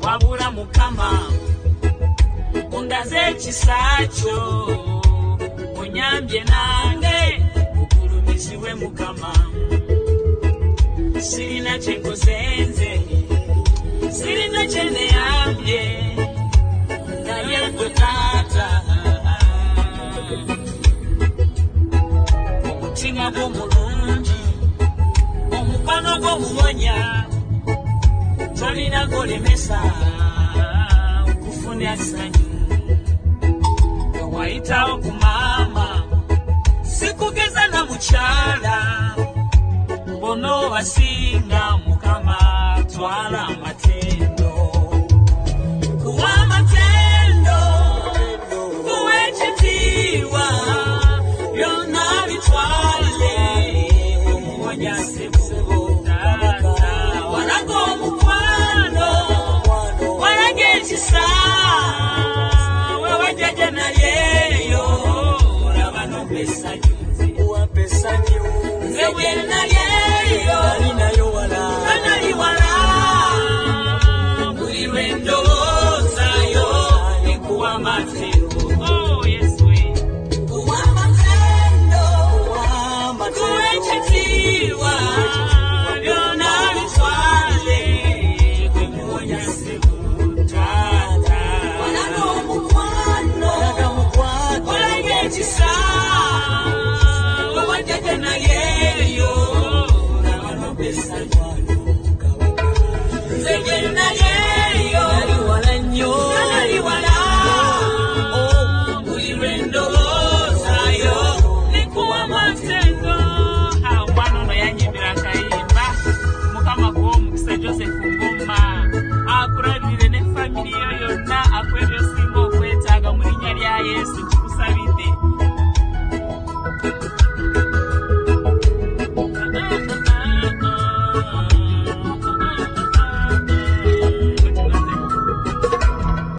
wabula mukama undaze ekisaakyo onyambye nange okulumiziwe mukama sirina kyenkoze nze sirina kyeneyambye naye gwe taata omutima gw'omulungi omukwano gw'omuwonya tolina golemesa okufuna essanyu wayitawo ku maama sikugeza na mukyala bono basinga mukama twala amatendo kuwa amatendo kuwa ekitiibwa byonna bitwale omuwonya sebo taata walaga omukwano walaga ekisa wewajaja nalyeyo olaba n'ompesanyu nze wenalyeyo anali wala buli lwe ndowoozayo ekuwa amatendo kuwa amatendo kuwa ekitiibwa byonna bitwale gwe muwonya sebo taata walaga omukwano walaga ekisa wewajaja nalyeyo olaba n'ompesanyu nze gye nalyeyo nali wala buli lwe ndowoozayo nekuwa amatendo omwana ono yanyimbira akayimba mukama kuwa omukisa Joseph Ngoma akulabirire ne famiri yo yonna akweby'osinga okwetaaga mu linnya lya Yesu.